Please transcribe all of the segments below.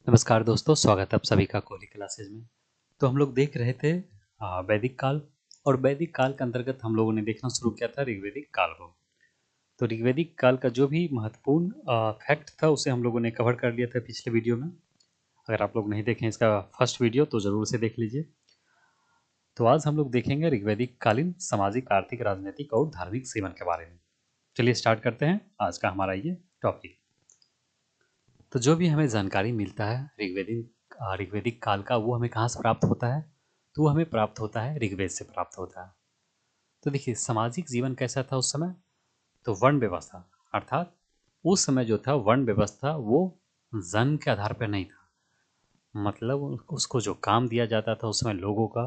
नमस्कार दोस्तों, स्वागत है आप सभी का कोहली क्लासेज में। तो हम लोग देख रहे थे वैदिक काल। और वैदिक काल के अंतर्गत हम लोगों ने देखना शुरू किया था ऋग्वैदिक काल को। तो ऋग्वैदिक काल का जो भी महत्वपूर्ण फैक्ट था उसे हम लोगों ने कवर कर लिया था पिछले वीडियो में। अगर आप लोग नहीं देखें इसका फर्स्ट वीडियो तो ज़रूर से देख लीजिए। तो आज हम लोग देखेंगे ऋग्वैदिक कालीन सामाजिक, आर्थिक, राजनीतिक और धार्मिक जीवन के बारे में। चलिए स्टार्ट करते हैं आज का हमारा ये टॉपिक। तो जो भी हमें जानकारी मिलता है ऋग्वैदिक काल का, वो हमें कहाँ से प्राप्त होता है? तो वो हमें प्राप्त होता है ऋग्वेद से प्राप्त होता है। तो देखिए, सामाजिक जीवन कैसा था उस समय? तो वर्ण व्यवस्था, अर्थात उस समय जो था वर्ण व्यवस्था वो जन्म के आधार पर नहीं था। मतलब उसको जो काम दिया जाता था उस समय लोगों का,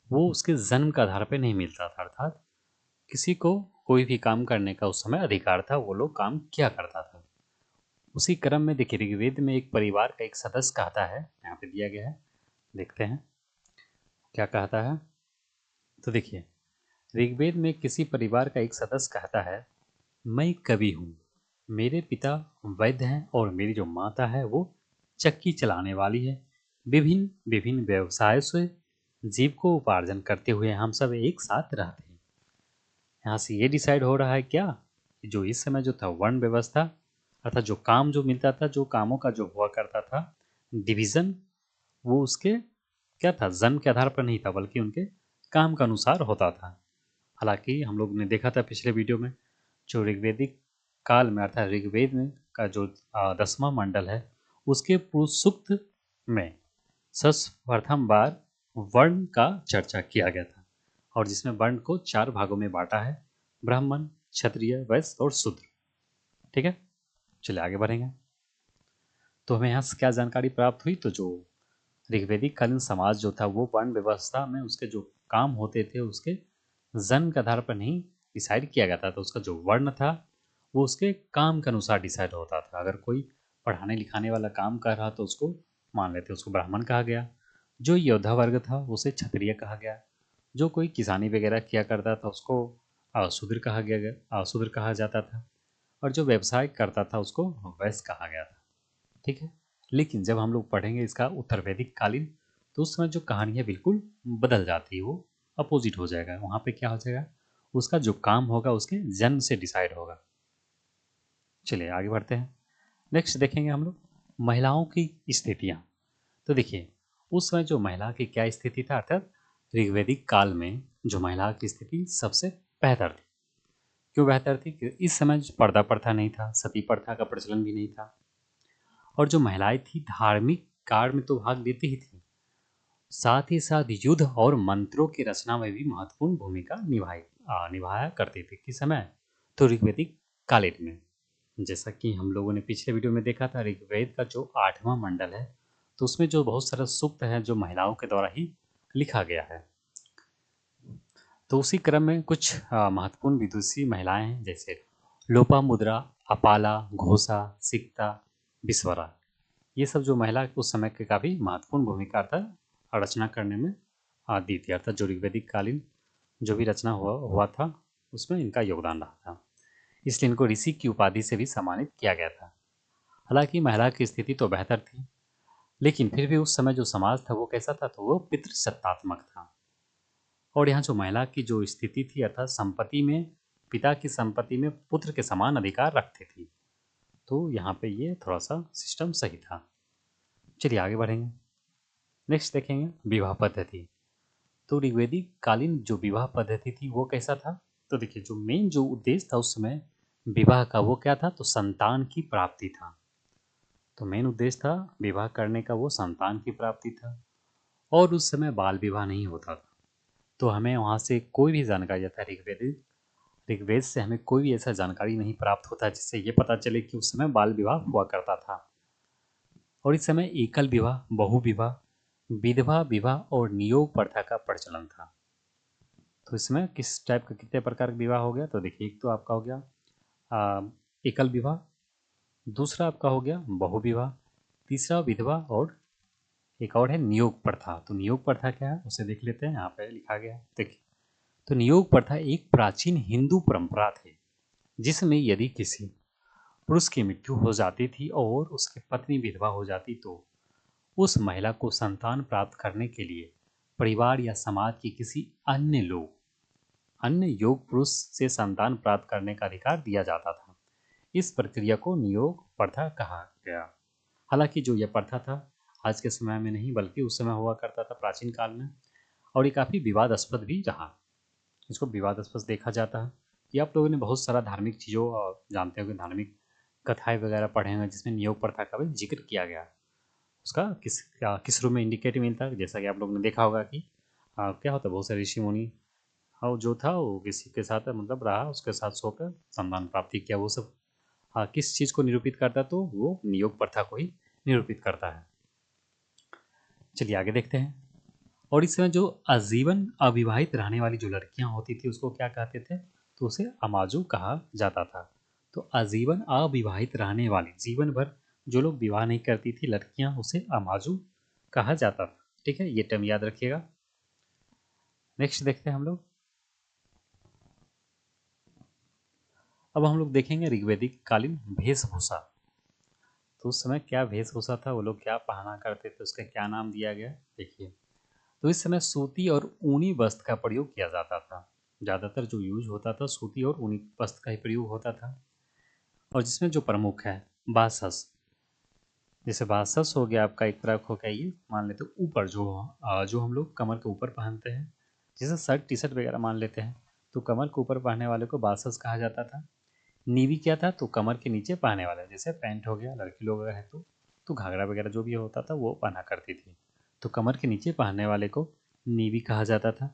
वो उसके जन्म के आधार पर नहीं मिलता था। अर्थात किसी को कोई भी काम करने का उस समय अधिकार था, वो लोग काम किया करता था। उसी क्रम में देखिए, ऋग्वेद में एक परिवार का एक सदस्य कहता है, यहाँ पे दिया गया है, देखते हैं क्या कहता है। तो देखिए, ऋग्वेद में किसी परिवार का एक सदस्य कहता है, मैं कवि हूँ, मेरे पिता वैद्य हैं और मेरी जो माता है वो चक्की चलाने वाली है। विभिन्न विभिन्न व्यवसाय से जीविकोपार्जन करते हुए हम सब एक साथ रहते हैं। यहाँ से ये डिसाइड हो रहा है क्या, कि जो इस समय जो था वर्ण व्यवस्था, अर्थात जो काम जो मिलता था, जो कामों का जो हुआ करता था डिवीजन, वो उसके क्या था, जन्म के आधार पर नहीं था, बल्कि उनके काम के अनुसार होता था। हालांकि हम लोग ने देखा था पिछले वीडियो में, जो ऋग्वैदिक काल में अर्थात ऋग्वेद में का जो 10वां मंडल है, उसके पुरुष सूक्त में प्रथम बार वर्ण का चर्चा किया गया था, और जिसमें वर्ण को 4 भागों में बांटा है: ब्राह्मण, क्षत्रिय, वैश्य और शूद्र। ठीक है, चलिए आगे बढ़ेंगे। तो हमें यहाँ से क्या जानकारी प्राप्त हुई? तो जो ऋग्वैदिक कालीन समाज जो था वो वर्ण व्यवस्था में उसके जो काम होते थे उसके जन्म के आधार पर नहीं डिसाइड किया गया था। तो उसका जो वर्ण था वो उसके काम के अनुसार डिसाइड होता था। अगर कोई पढ़ाने लिखाने वाला काम कर रहा तो उसको मान लेते, उसको ब्राह्मण कहा गया। जो योद्धा वर्ग था उसे क्षत्रिय कहा गया। जो कोई किसानी वगैरह किया करता था उसको शूद्र कहा गया, शूद्र कहा जाता था। और जो व्यवसाय करता था उसको वैश्य कहा गया था। ठीक है, लेकिन जब हम लोग पढ़ेंगे इसका उत्तर वैदिक कालीन, तो उस समय जो कहानी है बिल्कुल बदल जाती है, वो अपोजिट हो जाएगा। वहाँ पे क्या हो जाएगा, उसका जो काम होगा उसके जन्म से डिसाइड होगा। चलिए आगे बढ़ते हैं। नेक्स्ट देखेंगे हम लोग महिलाओं की स्थितियाँ। तो देखिए, उस समय जो महिला की क्या स्थिति था, अर्थात ऋग्वैदिक काल में जो महिला की स्थिति सबसे बेहतर थी। क्यों बेहतर थी? कि इस समय पर्दा प्रथा नहीं था, सती प्रथा का प्रचलन भी नहीं था, और जो महिलाएं थी धार्मिक कार्य में तो भाग लेती ही थी, साथ ही साथ युद्ध और मंत्रों की रचना में भी महत्वपूर्ण भूमिका निभाया करती थी। किस समय? तो ऋग्वैदिक कालीन में। जैसा कि हम लोगों ने पिछले वीडियो में देखा था, ऋग्वेद का जो 8वां मंडल है, तो उसमें जो बहुत सारा सूक्त है जो महिलाओं के द्वारा ही लिखा गया है। तो उसी क्रम में कुछ महत्वपूर्ण विदुषी महिलाएं हैं, जैसे लोपामुद्रा, अपाला, घोषा, सिक्ता, विश्वरा। ये सब जो महिला उस समय के काफ़ी महत्वपूर्ण भूमिका था रचना करने में दी थी। अर्थात जो ऋग्वैदिक कालीन जो भी रचना हुआ था उसमें इनका योगदान रहा था, इसलिए इनको ऋषि की उपाधि से भी सम्मानित किया गया था। हालांकि महिला की स्थिति तो बेहतर थी, लेकिन फिर भी उस समय जो समाज था वो कैसा था, तो वो पितृसत्तात्मक था। और यहाँ जो महिला की जो स्थिति थी, अर्थात संपत्ति में पिता की संपत्ति में पुत्र के समान अधिकार रखती थी। तो यहाँ पे ये थोड़ा सा सिस्टम सही था। चलिए आगे बढ़ेंगे। नेक्स्ट देखेंगे विवाह पद्धति। तो ऋग्वैदिक कालीन जो विवाह पद्धति थी वो कैसा था? तो देखिए, जो मेन जो उद्देश्य था उस समय विवाह का वो क्या था, तो संतान की प्राप्ति था। तो मेन उद्देश्य था विवाह करने का वो संतान की प्राप्ति था, और उस समय बाल विवाह नहीं होता था। तो हमें वहाँ से कोई भी जानकारी आता है ऋग्वेद से हमें कोई भी ऐसा जानकारी नहीं प्राप्त होता जिससे ये पता चले कि उस समय बाल विवाह हुआ करता था। और इस समय एकल विवाह, बहु विवाह, विधवा विवाह और नियोग प्रथा का प्रचलन था। तो इसमें किस टाइप का कितने प्रकार का विवाह हो गया? तो देखिए, एक तो आपका हो गया एकल विवाह, दूसरा आपका हो गया बहु विवाह, तीसरा विधवा, और एक और है नियोग प्रथा। तो नियोग प्रथा क्या है उसे देख लेते हैं, यहाँ पे लिखा गया है, देखिए। तो नियोग प्रथा एक प्राचीन हिंदू परंपरा थी, जिसमें यदि किसी पुरुष की मृत्यु हो जाती थी और उसकी पत्नी विधवा हो जाती तो उस महिला को संतान प्राप्त करने के लिए परिवार या समाज के किसी अन्य योग पुरुष से संतान प्राप्त करने का अधिकार दिया जाता था। इस प्रक्रिया को नियोग प्रथा कहा गया। हालांकि जो यह प्रथा था आज के समय में नहीं बल्कि उस समय हुआ करता था प्राचीन काल में, और ये काफ़ी विवादास्पद भी रहा। इसको विवादास्पद देखा जाता है। ये आप लोगों ने बहुत सारा धार्मिक चीज़ों जानते होंगे, धार्मिक कथाएं वगैरह पढ़े होंगे जिसमें नियोग प्रथा का भी जिक्र किया गया। उसका किस रूप में इंडिकेटिव मिलता है, जैसा कि आप लोगों ने देखा होगा कि क्या होता है, बहुत सारे ऋषि मुनि और जो था वो किसी के साथ मतलब रहा, उसके साथ सोकर संतान प्राप्ति किया। वो सब किस चीज़ को निरूपित करता है, तो वो नियोग प्रथा को ही निरूपित करता है। चलिए आगे देखते हैं। और इस समय जो आजीवन अविवाहित रहने वाली जो लड़कियां होती थी उसको क्या कहते थे, तो उसे अमाजू कहा जाता था। तो आजीवन अविवाहित रहने वाली, जीवन भर जो लोग विवाह नहीं करती थी लड़कियां, उसे अमाजू कहा जाता था। ठीक है, ये टर्म याद रखिएगा। नेक्स्ट देखते हैं हम लोग। अब हम लोग देखेंगे ऋग्वैदिक कालीन वेशभूषा। तो उस समय क्या वेशभूषा था, वो लोग क्या पहना करते थे, उसका क्या नाम दिया गया देखिए। तो इस समय सूती और ऊनी वस्त्र का प्रयोग किया जाता था। ज़्यादातर जो यूज होता था सूती और ऊनी वस्त्र का ही प्रयोग होता था। और जिसमें जो प्रमुख है बासस, जैसे बासस हो गया आपका, एक तरह हो गया ये मान लेते ऊपर जो हम लोग कमर के ऊपर पहनते हैं, जैसे शर्ट टी शर्ट वगैरह मान लेते हैं, तो कमर के ऊपर पहनने वाले को बासस कहा जाता था। नीवी क्या था, तो कमर के नीचे पहनने वाला, जैसे पैंट हो गया, लड़की लोग अगर है तो घाघरा वगैरह जो भी होता था वो पहना करती थी, तो कमर के नीचे पहनने वाले को नीवी कहा जाता था।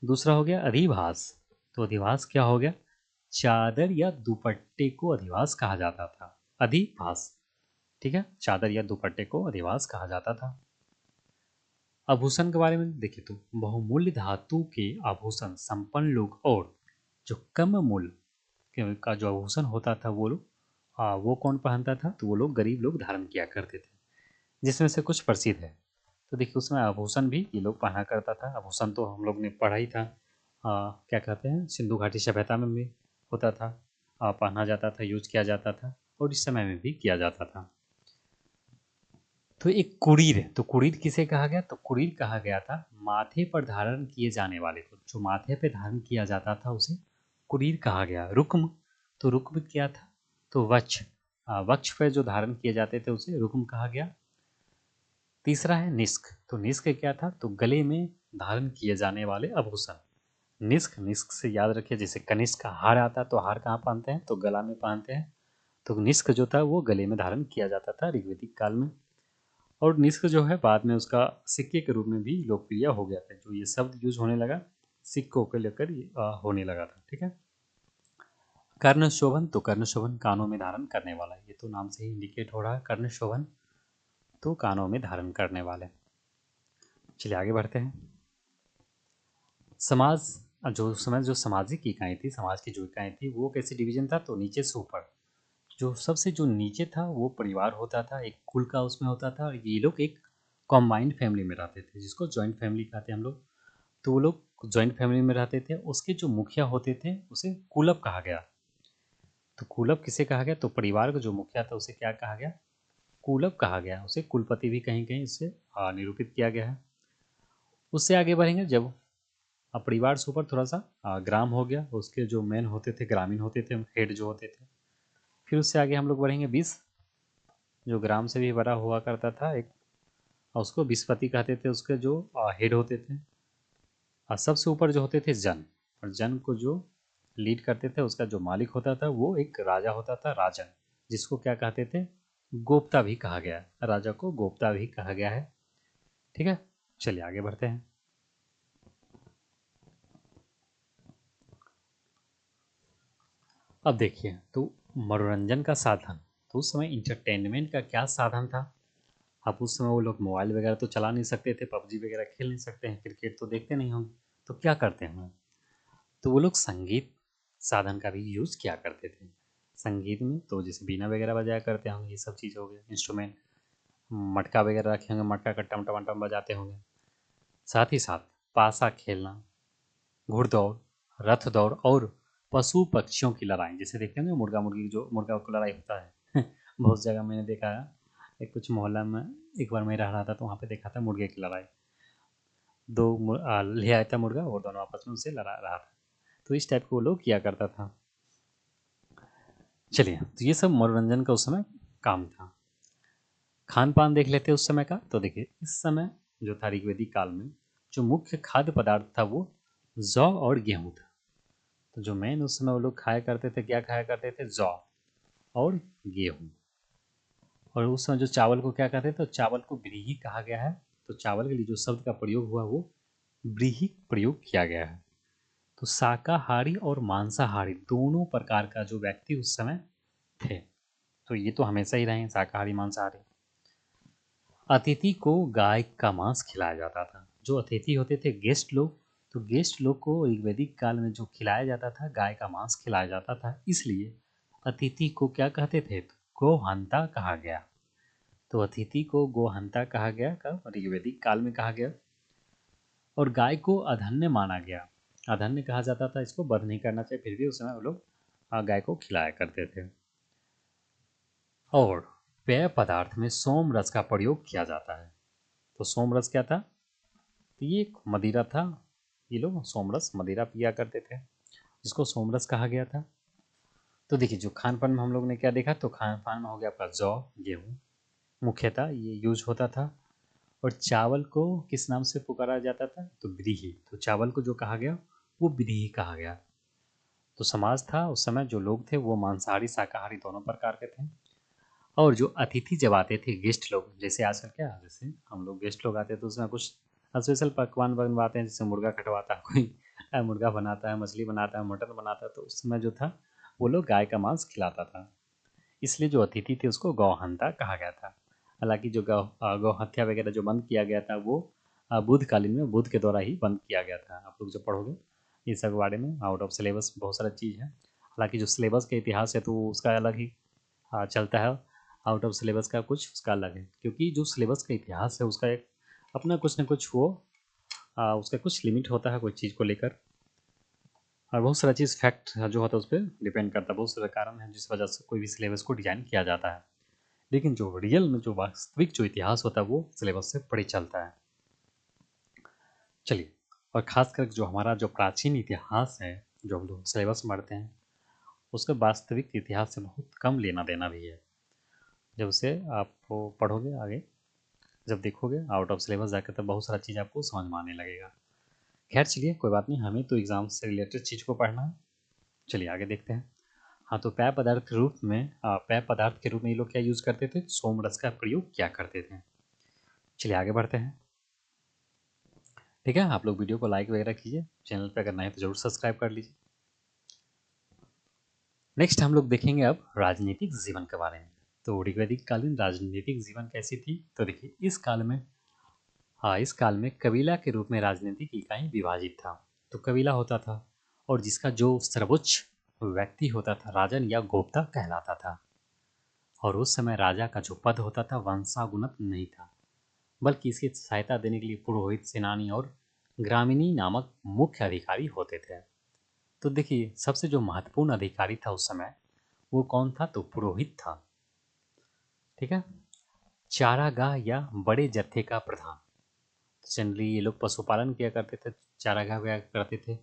दूसरा हो गया अधिवास। तो अधिवास क्या हो गया, चादर या दुपट्टे को अधिवास कहा जाता था। अधिवास, ठीक है, चादर या दुपट्टे को अधिवास कहा जाता था। आभूषण के बारे में देखिए तो बहुमूल्य धातु के आभूषण संपन्न लोग और जो कम मूल्य का जो आभूषण होता था वो लोग वो कौन पहनता था, तो वो लोग गरीब लोग धारण किया करते थे, जिसमें से कुछ प्रसिद्ध है। तो देखिए उसमें आभूषण भी ये लोग पहना करता था। आभूषण तो हम लोग ने पढ़ा ही था, क्या कहते हैं, सिंधु घाटी सभ्यता में भी होता था, पहना जाता था, यूज किया जाता था, और इस समय में भी किया जाता था। तो एक कुड़ीर, तो कुड़ीर किसे कहा गया, तो कुड़ीर कहा गया था माथे पर धारण किए जाने वाले को, जो माथे पे धारण किया जाता था उसे कुड़ीर कहा गया। रुक्म, तो रुक्म क्या था, तो वक्ष, वक्ष पर जो धारण किए जाते थे उसे रुक्म कहा गया। तीसरा है निष्क, तो निष्क क्या था, तो गले में धारण किए जाने वाले आभूषण। निष्क, निष्क से याद रखिए, जैसे कनिष्क का हार आता है तो हार कहाँ पहनते हैं, तो गला में पहनते हैं। तो निष्क जो था वो गले में धारण किया जाता था ऋग्वैदिक काल में। और निष्क जो है बाद में उसका सिक्के के रूप में भी लोकप्रिय हो गया था, जो ये शब्द यूज होने लगा सिक्कों को लेकर होने लगा था। ठीक है, कर्ण शोभन, तो कर्ण शोभन कानों में धारण करने वाला, ये तो नाम से ही इंडिकेट हो रहा है, कर्ण शोभन तो कानों में धारण करने वाले। चलिए आगे बढ़ते हैं। समाज, जो सामाजिक इकाई थी, समाज की जो इकाई थी वो कैसे डिवीजन था, तो नीचे से ऊपर। जो सबसे जो नीचे था वो परिवार होता था, एक कुल का उसमें होता था, और ये लोग एक कॉम्बाइंड फैमिली में रहते थे जिसको जॉइंट फैमिली कहते हैं हम लोग। तो वो लोग जॉइंट फैमिली में रहते थे। उसके जो मुखिया होते थे उसे कुलप कहा गया। तो कुलप किसे कहा गया, तो परिवार का जो मुखिया था उसे क्या कहा गया, कुलप कहा गया। उसे कुलपति भी कहीं कहीं इससे निरूपित किया गया है। उससे आगे बढ़ेंगे जब परिवार से ऊपर थोड़ा सा ग्राम हो गया, उसके जो मेन होते थे ग्रामीण होते थे, हेड जो होते थे। फिर उससे आगे हम लोग बढ़ेंगे 20, जो ग्राम से भी बड़ा हुआ करता था एक, और उसको विस्पति कहते थे, उसके जो हेड होते थे। और सबसे ऊपर जो होते थे जन, और जन को जो लीड करते थे उसका जो मालिक होता था वो एक राजा होता था, राजन, जिसको क्या कहते थे, गोप्ता भी कहा गया है, राजा को गोप्ता भी कहा गया है। ठीक है, चलिए आगे बढ़ते हैं। अब देखिए तो मनोरंजन का साधन, तो उस समय इंटरटेनमेंट का क्या साधन था। अब उस समय वो लोग मोबाइल वगैरह तो चला नहीं सकते थे, पबजी वगैरह खेल नहीं सकते हैं, क्रिकेट तो देखते नहीं होंगे, तो क्या करते हैं, तो वो लोग संगीत साधन का भी यूज़ किया करते थे। संगीत में तो जैसे बीना वगैरह बजाया करते होंगे, ये सब चीज़ हो गया इंस्ट्रूमेंट, मटका वगैरह रखे होंगे, मटका का टम टम टम बजाते होंगे। साथ ही साथ पासा खेलना, घुड़दौड़, रथ दौड़ और पशु पक्षियों की लड़ाई, जैसे देखते हैं ना मुर्गा मुर्गी जो मुर्गा को लड़ाई होता है बहुत जगह मैंने देखा है। एक कुछ मोहल्ला में एक बार मैं रह रहा था तो वहाँ पे देखा था मुर्गे की लड़ाई। ले आया था मुर्गा और दोनों आपस में उसे लड़ा रहा था। तो इस टाइप को वो लोग किया करता था। चलिए, तो ये सब मनोरंजन का उस समय काम था। खान पान देख लेते हैं उस समय का। तो देखिए, इस समय जो था ऋग्वेदिक काल में जो मुख्य खाद्य पदार्थ था वो जौ और गेहूं था। तो जो मेन उस समय वो लोग खाया करते थे, क्या खाया करते थे? जौ और गेहूं। और उस समय जो चावल को क्या कहते थे? तो चावल को व्रीहि कहा गया है। तो चावल के लिए जो शब्द का प्रयोग हुआ वो व्रीहि प्रयोग किया गया है। तो शाकाहारी और मांसाहारी दोनों प्रकार का जो व्यक्ति उस समय थे, तो ये तो हमेशा ही रहे हैं, शाकाहारी मांसाहारी। अतिथि को गाय का मांस खिलाया जाता था। जो अतिथि होते थे, गेस्ट लोग, तो गेस्ट लोग को ऋग्वैदिक काल में जो खिलाया जाता था, गाय का मांस खिलाया जाता था, इसलिए अतिथि को क्या कहते थे? तो गोहंता कहा गया। तो अतिथि को गोहंता कहा गया, कब? ऋग्वैदिक काल में कहा गया। और गाय को अधन्य माना गया। अधन्य कहा जाता था, इसको वध नहीं करना चाहिए, फिर भी उस समय वो लोग गाय को खिलाया करते थे। और पेय पदार्थ में सोम रस का प्रयोग किया जाता है। तो सोम रस क्या था? तो ये एक मदिरा था। ये लोग सोमरस मदिरा पिया करते थे, जिसको सोमरस कहा गया था। तो देखिए, जो खान पान में हम लोग ने क्या देखा? तो खान पान में हो गया आपका जौ गेहूँ, मुख्यतः ये यूज होता था। और चावल को किस नाम से पुकारा जाता था? तो व्रीहि। तो चावल को जो कहा गया वो व्रीहि कहा गया। तो समाज था उस समय, जो लोग थे वो मांसाहारी शाकाहारी दोनों प्रकार के थे। और जो अतिथि जब आते थे, गेस्ट लोग, जैसे आजकल क्या, जैसे हम लोग गेस्ट लोग आते हैं तो उसमें कुछ स्पेशल पकवान बनवाते हैं, जैसे मुर्गा कटवाता है कोई, मुर्गा बनाता है, मछली बनाता है, मटन बनाता है। तो उस समय जो था वो लोग गाय का मांस खिलाता था, इसलिए जो अतिथि थे उसको गौहंता कहा गया था। हालांकि जो गौ हत्या वगैरह जो बंद किया गया था वो बुद्ध कालीन में, बुद्ध के द्वारा ही बंद किया गया था। आप लोग जब पढ़ोगे इस सब के बारे में, आउट ऑफ सिलेबस बहुत सारा चीज़ है। हालांकि जो सिलेबस का इतिहास है तो उसका अलग ही चलता है। आउट ऑफ सिलेबस का कुछ उसका अलग है, क्योंकि जो सिलेबस का इतिहास है उसका एक अपना कुछ ना कुछ वो उसका कुछ लिमिट होता है कोई चीज़ को लेकर। और बहुत सारा चीज़ फैक्ट जो होता है उस पर डिपेंड करता है। बहुत सारे कारण हैं जिस वजह से कोई भी सिलेबस को डिजाइन किया जाता है, लेकिन जो रियल में जो वास्तविक जो इतिहास होता है वो सिलेबस से परे चलता है। चलिए, और खासकर जो हमारा जो प्राचीन इतिहास है जो हम लोग सिलेबस में पढ़ते हैं, उसका वास्तविक इतिहास से बहुत कम लेना देना भी है। जब उसे आप पढ़ोगे आगे, जब देखोगे आउट ऑफ सिलेबस जाकर, तो बहुत सारा चीज़ आपको समझ में आने लगेगा। खैर चलिए, कोई बात नहीं, हमें तो एग्जाम से रिलेटेड चीज़ को पढ़ना है। चलिए आगे देखते हैं। हाँ, तो पेय पदार्थ के रूप में पेय पदार्थ के रूप में ये लोग क्या यूज़ करते थे? सोम रस का प्रयोग क्या करते थे। चलिए आगे बढ़ते हैं। ठीक है, आप लोग वीडियो को लाइक वगैरह कीजिए, चैनल पे अगर नए तो जरूर सब्सक्राइब कर लीजिए। नेक्स्ट हम लोग देखेंगे अब राजनीतिक जीवन के बारे में। तो ऋग्वैदिक कालीन राजनीतिक जीवन कैसी थी? तो देखिए, इस काल में, हाँ, इस काल में कबीला के रूप में राजनीतिक इकाई विभाजित था। तो कबीला होता था और जिसका जो सर्वोच्च व्यक्ति होता था राजन या गोप्ता कहलाता था। और उस समय राजा का जो पद होता था वंशागुणत नहीं था, बल्कि इसकी सहायता देने के लिए पुरोहित, सेनानी और ग्रामीणी नामक मुख्य अधिकारी होते थे। तो देखिए, सबसे जो महत्वपूर्ण अधिकारी था उस समय वो कौन था? तो पुरोहित था। ठीक है, चारागाह या बड़े जत्थे का प्रधान। जनरली ये लोग पशुपालन किया करते थे, चारागाह वगैरह करते थे।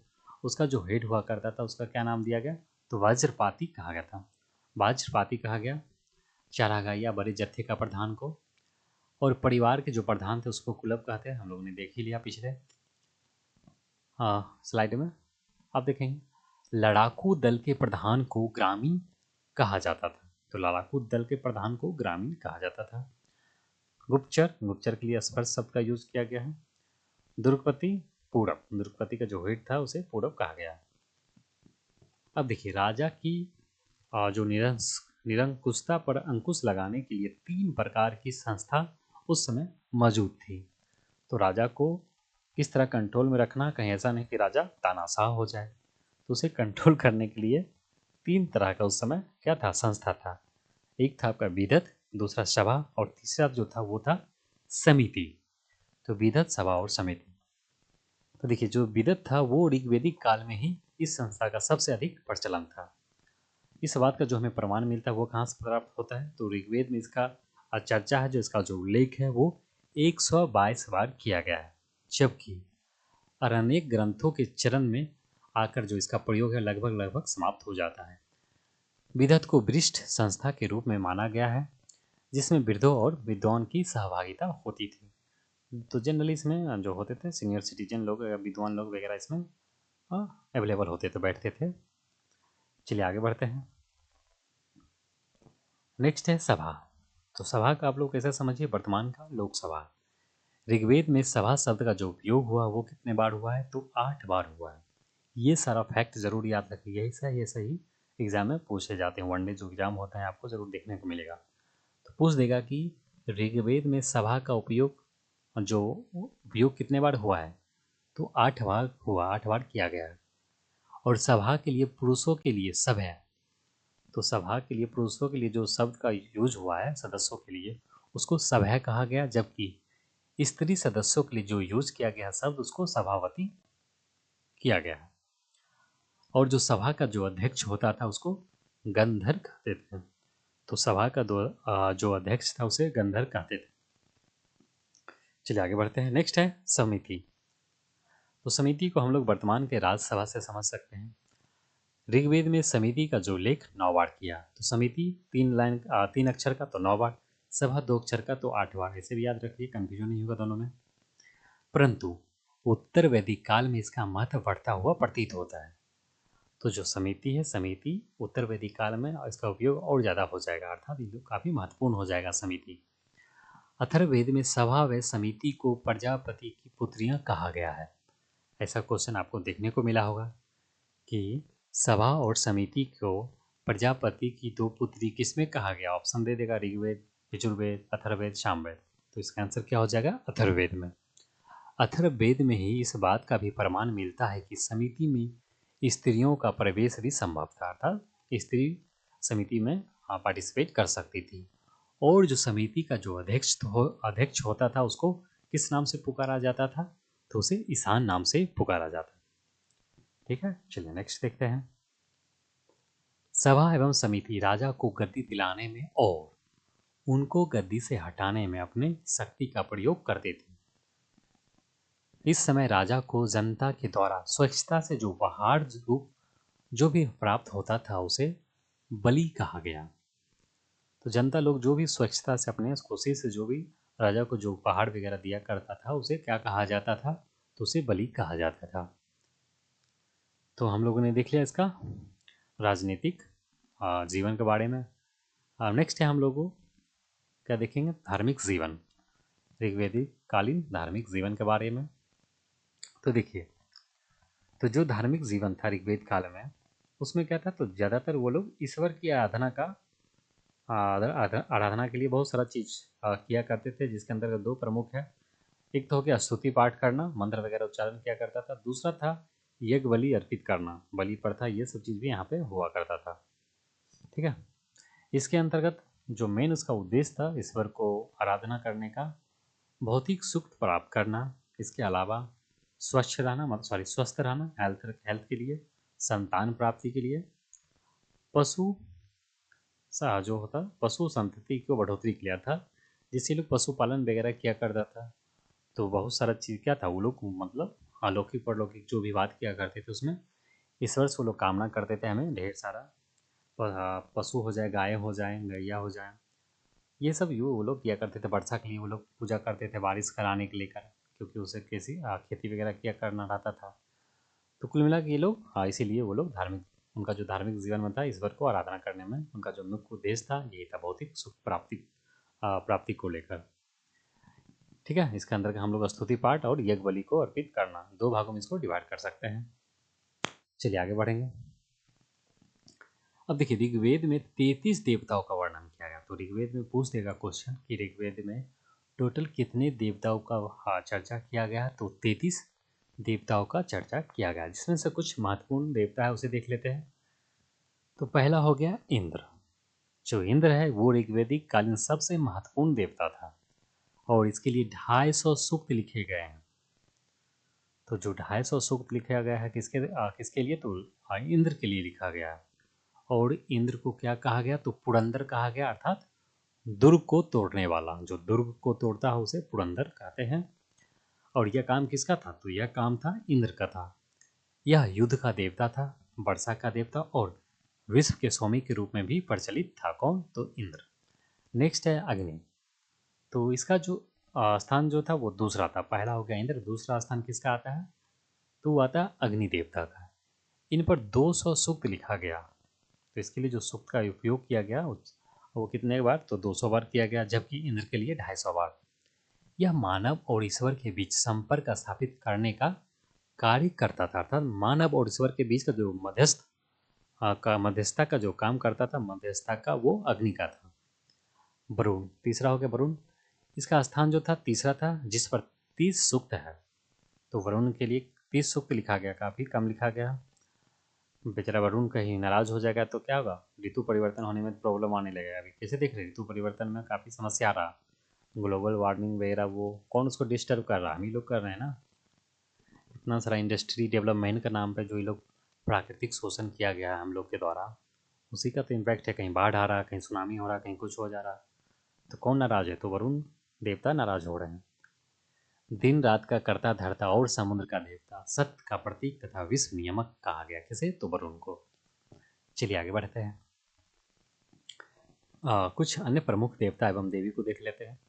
उसका जो हेड हुआ करता था उसका क्या नाम दिया गया? तो वज्रपाती कहा गया था। वज्रपाती कहा गया चारागाह या बड़े जत्थे का प्रधान को। और परिवार के जो प्रधान थे उसको कुलप कहते हैं, हम लोगों ने देख ही लिया पिछले स्लाइड में। आप देखेंगे लड़ाकू दल के प्रधान को ग्रामीण कहा जाता था। तो लड़ाकू दल के प्रधान को ग्रामीण कहा जाता था। गुप्तचर, गुप्तचर के लिए स्पर्श शब्द का यूज किया गया है। दुर्गपति, पूरब, दुर्गपति का जो हेड था उसे पूरब कहा गया। अब देखिए, राजा की जो निरंकुशता पर अंकुश लगाने के लिए 3 प्रकार की संस्था उस समय मौजूद थी। तो राजा को किस तरह कंट्रोल में रखना, कहीं ऐसा नहीं कि राजा तानाशाह हो जाए। तो उसे कंट्रोल करने के लिए 3 तरह का उस समय क्या था? संस्था था। एक था आपका विदत, दूसरा सभा और तीसरा जो था वो था समिति। तो विदत, सभा और समिति। तो देखिए, जो विदत था वो ऋग्वैदिक काल में ही इस संस्था का सबसे अधिक प्रचलन था। इस बात का जो हमें प्रमाण मिलता है वो कहाँ से प्राप्त होता है, तो ऋग्वेद में इसका चर्चा है, जो इसका जो उल्लेख है वो 122 बार किया गया है, जबकि और अनेक ग्रंथों के चरण में आकर जो इसका प्रयोग है लगभग लगभग समाप्त हो जाता है। विदत को वरिष्ठ संस्था के रूप में माना गया है, जिसमें वृद्धों और विद्वान की सहभागिता होती थी। तो जनरली इसमें जो होते थे सीनियर सिटीजन लोग या विद्वान लोग वगैरह इसमें अवेलेबल होते थे, बैठते थे। चलिए आगे बढ़ते हैं। नेक्स्ट है सभा। तो सभा का आप लोग कैसे समझिए, वर्तमान का लोकसभा। ऋग्वेद में सभा शब्द का जो उपयोग हुआ वो कितने बार हुआ है, तो 8 बार हुआ है। ये सारा फैक्ट जरूर याद रखिए, यही सही ये सही एग्जाम में पूछे जाते हैं। वनडे जो एग्जाम होता है आपको जरूर देखने को मिलेगा, तो पूछ देगा कि ऋग्वेद में सभा का उपयोग कितने बार हुआ है, तो 8 बार हुआ, 8 बार किया गया है। और सभा के लिए पुरुषों के लिए सब है, तो सभा के लिए पुरुषों के लिए जो शब्द का यूज हुआ है सदस्यों के लिए, उसको सभा कहा गया, जबकि स्त्री सदस्यों के लिए जो यूज किया गया शब्द उसको सभावती किया गया है। और जो सभा का जो अध्यक्ष होता था उसको गंधर कहते थे। तो सभा का जो अध्यक्ष था उसे गंधर कहते थे। चलिए आगे बढ़ते हैं। नेक्स्ट है समिति। तो समिति को हम लोग वर्तमान के राज्यसभा से समझ सकते हैं। ऋग्वेद में समिति का जो लेख 9 बार किया, तो समिति 3 अक्षर का तो 9 बार, सभा 2 अक्षर का तो 8 बार। ऐसे भी याद रखिए, कंफ्यूजन नहीं होगा दोनों में। परंतु उत्तर वैदिक काल में इसका महत्व बढ़ता हुआ प्रतीत होता है। तो जो समिति है, समिति उत्तर वैदिक काल में इसका उपयोग और ज़्यादा हो जाएगा, अर्थात ये काफ़ी महत्वपूर्ण हो जाएगा समिति। अथर्ववेद में सभा व समिति को प्रजापति की पुत्रियां कहा गया है। ऐसा क्वेश्चन आपको देखने को मिला होगा कि सभा और समिति को प्रजापति की 2 पुत्री किसमें कहा गया। ऑप्शन दे देगा, ऋग्वेद, यजुर्वेद, अथर्ववेद, सामवेद। तो इसका आंसर क्या हो जाएगा, अथर्ववेद में। अथर्ववेद में ही इस बात का भी प्रमाण मिलता है कि समिति में स्त्रियों का प्रवेश भी संभव था, अर्थात स्त्री समिति में पार्टिसिपेट कर सकती थी। और जो समिति का जो अध्यक्ष होता था उसको किस नाम से पुकारा जाता था, तो उसे ईशान नाम से पुकारा जाता। ठीक है, चलिए नेक्स्ट देखते हैं। सभा एवं समिति राजा को गद्दी दिलाने में और उनको गद्दी से हटाने में अपने शक्ति का प्रयोग करते थे। इस समय राजा को जनता के द्वारा स्वच्छता से जो उपहार जो भी प्राप्त होता था उसे बलि कहा गया। तो जनता लोग जो भी स्वच्छता से अपने खुशी से जो भी राजा को जो उपहार वगैरह दिया करता था उसे क्या कहा जाता था, तो उसे बलि कहा जाता था। तो हम लोगों ने देख लिया इसका राजनीतिक जीवन के बारे में। नेक्स्ट है हम लोगों क्या देखेंगे, धार्मिक जीवन, ऋग्वेदिक कालीन धार्मिक जीवन के बारे में। तो देखिए, तो जो धार्मिक जीवन था ऋग्वेद काल में उसमें क्या था, तो ज़्यादातर वो लोग ईश्वर की आराधना का आराधना के लिए बहुत सारा चीज़ किया करते थे, जिसके अंदर 2 प्रमुख है। एक तो हो गया स्तुति पाठ करना, मंत्र वगैरह उच्चारण किया करता था। दूसरा था यज्ञ बलि अर्पित करना, बलि प्रथा, ये सब चीज़ भी यहाँ पे हुआ करता था। ठीक है, इसके अंतर्गत जो मेन उसका उद्देश्य था ईश्वर को आराधना करने का, भौतिक सुख प्राप्त करना, इसके अलावा स्वच्छ रहना, मतलब स्वस्थ रहना, हेल्थ के लिए, संतान प्राप्ति के लिए, पशु जो होता पशु संतति को बढ़ोतरी के लिए था, जिससे लोग पशुपालन वगैरह किया करता था। तो बहुत सारा चीज़ क्या था, वो लोग मतलब अलौकिक परलौकिक जो भी बात किया करते थे उसमें ईश्वर से वो लोग कामना करते थे हमें ढेर सारा पशु हो जाए, गाय हो जाए, गैया हो जाए, ये सब वो लोग किया करते थे। वर्षा के लिए वो लोग पूजा करते थे, बारिश कराने के लेकर, क्योंकि उसे कैसी खेती वगैरह किया करना रहता था। तो कुल मिला के ये लोग इसीलिए वो लोग धार्मिक, उनका जो धार्मिक जीवन में था ईश्वर को आराधना करने में उनका जो मुख्य उद्देश्य था यही था, भौतिक सुख प्राप्ति को लेकर। ठीक है, इसके अंदर हम लोग स्तुति पाठ और यज्ञ बलि को अर्पित करना, 2 भागों में इसको डिवाइड कर सकते हैं। चलिए आगे बढ़ेंगे। अब देखिए, ऋग्वेद में 33 देवताओं का वर्णन किया गया। तो ऋग्वेद में पूछ देगा क्वेश्चन कि ऋग्वेद में टोटल कितने देवताओं का चर्चा किया गया, तो 33 देवताओं का चर्चा किया गया, जिसमें से कुछ महत्वपूर्ण देवता है उसे देख लेते हैं। तो पहला हो गया इंद्र। जो इंद्र है वो ऋग्वेदिक कालीन सबसे महत्वपूर्ण देवता था और इसके लिए 250 सूक्त लिखे गए हैं। तो जो 250 सूक्त लिखा गया है किसके लिए, तो इंद्र के लिए लिखा गया है। और इंद्र को क्या कहा गया, तो पुरंदर कहा गया, अर्थात दुर्ग को तोड़ने वाला। जो दुर्ग को तोड़ता है उसे पुरंदर कहते हैं। और यह काम किसका था, तो यह काम था इंद्र का था। यह युद्ध का देवता था, वर्षा का देवता, और विश्व के स्वामी के रूप में भी प्रचलित था। कौन, तो इंद्र। नेक्स्ट है अग्नि। तो इसका जो स्थान जो था वो दूसरा था। पहला हो गया इंद्र, दूसरा स्थान किसका आता है, तो वो आता है अग्नि देवता का। इन पर 200 सूक्त लिखा गया। तो इसके लिए जो सूक्त का उपयोग किया गया वो कितने बार, तो 200 बार किया गया, जबकि इंद्र के लिए 250 बार। यह मानव और ईश्वर के बीच संपर्क स्थापित करने का कार्य करता था। अर्थात मानव और ईश्वर के बीच का जो मध्यस्थता का जो काम करता था, मध्यस्थता का, वो अग्नि का था। वरुण, तीसरा हो गया वरुण। इसका स्थान जो था तीसरा था, जिस पर 30 सूक्त है। तो वरुण के लिए 30 सूक्त लिखा गया, काफी कम लिखा गया। बेचारा वरुण कहीं नाराज हो जाएगा तो क्या होगा, ऋतु परिवर्तन होने में प्रॉब्लम आने लगेगा। अभी कैसे देख रहे हैं, ऋतु परिवर्तन में काफी समस्या आ रहा, ग्लोबल वार्मिंग वगैरह, वो कौन उसको डिस्टर्ब कर रहा है, हम ही लोग कर रहे हैं ना। इतना सारा इंडस्ट्री डेवलपमेंट के नाम पे जो ये लोग प्राकृतिक शोषण किया गया है हम लोग के द्वारा, उसी का तो इम्पैक्ट है। कहीं बाढ़ आ रहा है, कहीं सुनामी हो रहा है, कहीं कुछ हो जा रहा है, तो कौन नाराज है, तो वरुण देवता नाराज हो रहे हैं। दिन रात का करता धरता और समुद्र का देवता, सत्य का प्रतीक तथा विश्व नियमक कहा गया, किसे, तो वरुण को। चलिए आगे बढ़ते हैं। कुछ अन्य प्रमुख देवता एवं देवी को देख लेते हैं।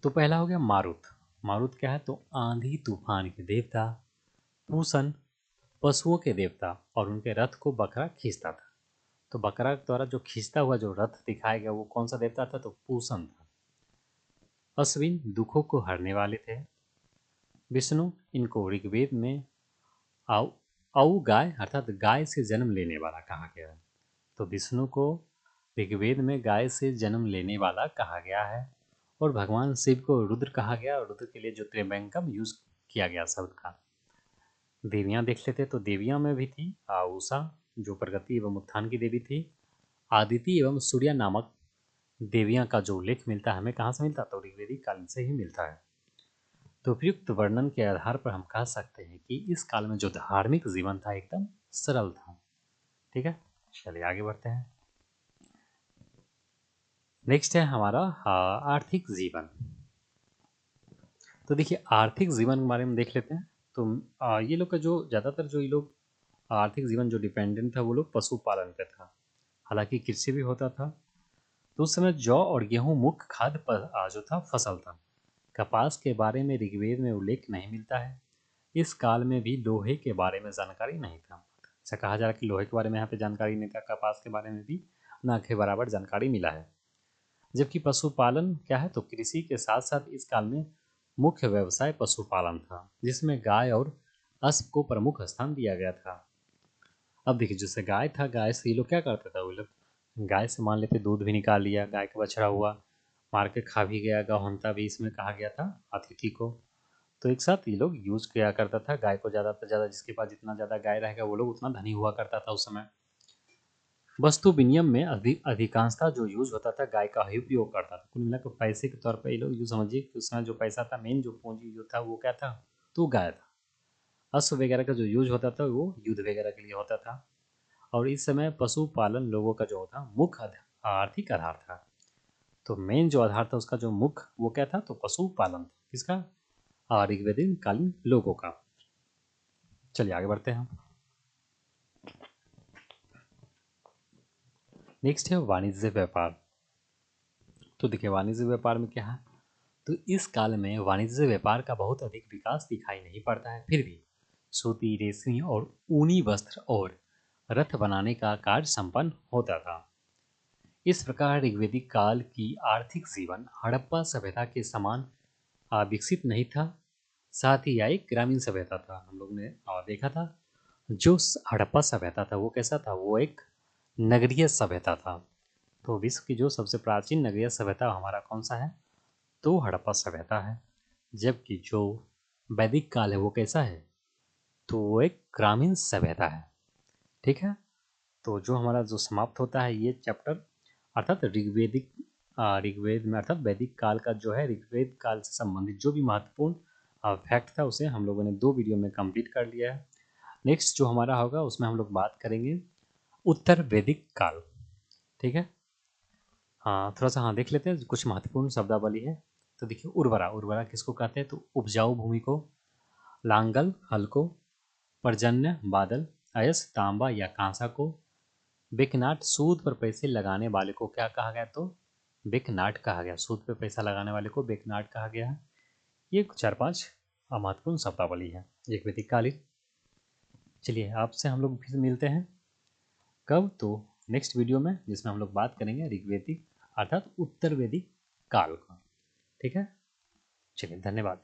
तो पहला हो गया मारुत। मारुत क्या है, तो आंधी तूफान के देवता। पूसन, पशुओं के देवता, और उनके रथ को बकरा खींचता था। तो बकरा द्वारा जो खींचता हुआ जो रथ दिखाया गया वो कौन सा देवता था, तो पूसन था। अश्विन, दुखों को हरने वाले थे। विष्णु, इनको ऋग्वेद में औ औ गाय अर्थात गाय से जन्म लेने वाला कहा गया है। तो विष्णु को ऋग्वेद में गाय से जन्म लेने वाला कहा गया है। और भगवान शिव को रुद्र कहा गया, और रुद्र के लिए जो त्रिव्यंगम यूज किया गया शब्द का। देवियां देख लेते, तो देवियां में भी थी उषा, जो प्रगति एवं उत्थान की देवी थी। आदिति एवं सूर्या नामक देवियां का जो उल्लेख मिलता है हमें कहाँ से मिलता है, तो ऋग्वेदिक काल से ही मिलता है। तो उपयुक्त वर्णन के आधार पर हम कह सकते हैं कि इस काल में जो धार्मिक जीवन था एकदम सरल था। ठीक है, चलिए आगे बढ़ते हैं। नेक्स्ट है हमारा आर्थिक जीवन। तो देखिए आर्थिक जीवन के बारे में देख लेते हैं। तो ये लोग का जो ज़्यादातर जो ये लोग आर्थिक जीवन जो डिपेंडेंट था वो लोग पशुपालन पे था। हालांकि कृषि भी होता था। तो उस समय जौ और गेहूं मुख्य खाद्य जो था फसल था। कपास के बारे में ऋग्वेद में उल्लेख नहीं मिलता है। इस काल में भी लोहे के बारे में जानकारी नहीं था। ऐसा कहा जा रहा है कि लोहे के बारे में यहाँ पे जानकारी नहीं था, कपास के बारे में भी ना के बराबर जानकारी मिला है। जबकि पशुपालन क्या है, तो कृषि के साथ साथ इस काल में मुख्य व्यवसाय पशुपालन था, जिसमें गाय और अश्व को प्रमुख स्थान दिया गया था। अब देखिए जैसे गाय था, गाय से ये लोग क्या करते थे, वो लोग गाय से मान लेते दूध भी निकाल लिया, गाय का बछड़ा हुआ, मार के खा भी गया, गौहंता भी इसमें कहा गया था अतिथि को। तो एक साथ ये लोग यूज किया करता था गाय को, ज़्यादा से ज़्यादा जिसके पास जितना ज़्यादा गाय रहेगा वो लोग उतना धनी हुआ करता था उस समय। वस्तु विनिमय में अधिकांशता जो यूज होता था गाय का ही उपयोग करता था। कुल मिलाकर पैसे के तौर पर ये लोग यूँ समझिए कि उस समय जो पैसा था, मेन जो पूंजी जो था वो क्या था, तो गाय था। अश्व वगैरह का जो यूज होता था वो युद्ध वगैरह के लिए होता था। और इस समय पशुपालन लोगों का जो होता मुख्य आर्थिक आधार था। तो मेन जो आधार था उसका जो मुख्य वो क्या था, तो पशुपालन था। किसका, ऋग्वेदिक कालीन लोगों का। चलिए आगे बढ़ते हैं। नेक्स्ट है वाणिज्य व्यापार। तो देखिए वाणिज्य व्यापार में क्या है, तो इस काल में वाणिज्य व्यापार का बहुत अधिक विकास दिखाई नहीं पड़ता है। फिर भी सूती, रेशमी और ऊनी वस्त्र और रथ बनाने का कार्य संपन्न होता था। इस प्रकार ऋग्वेदिक काल की आर्थिक जीवन हड़प्पा सभ्यता के समान विकसित नहीं था। साथ ही यह एक ग्रामीण सभ्यता था। हम लोग ने देखा था जो हड़प्पा सभ्यता था वो कैसा था, वो एक नगरीय सभ्यता था। तो विश्व की जो सबसे प्राचीन नगरीय सभ्यता हमारा कौन सा है, तो हड़प्पा सभ्यता है। जबकि जो वैदिक काल है वो कैसा है, तो वो एक ग्रामीण सभ्यता है। ठीक है, तो जो हमारा जो समाप्त होता है ये चैप्टर, अर्थात ऋग्वेद में अर्थात वैदिक काल का जो है ऋग्वेद काल से संबंधित जो भी महत्वपूर्ण फैक्ट था उसे हम लोगों ने 2 वीडियो में कंप्लीट कर लिया है। नेक्स्ट जो हमारा होगा उसमें हम लोग बात करेंगे उत्तर वैदिक काल। ठीक है, हाँ थोड़ा सा हाँ देख लेते हैं कुछ महत्वपूर्ण शब्दावली है। तो देखिए उर्वरा, उर्वरा किसको कहते हैं? तो उपजाऊ भूमि को, लांगल हल को, पर्जन्य बादल, अयस तांबा या कांसा को, बेकनाट सूद पर पैसे लगाने वाले को क्या कहा गया? तो बेकनाट कहा गया। सूद पर पैसा लगाने वाले को बेकनाट कहा गया है। ये 4-5 महत्वपूर्ण शब्दावली है एक वैदिक कालीन। चलिए आपसे हम लोग फिर मिलते हैं कब? तो नेक्स्ट वीडियो में, जिसमें हम लोग बात करेंगे ऋग्वेदिक अर्थात उत्तर वैदिक काल का। ठीक है, चलिए धन्यवाद।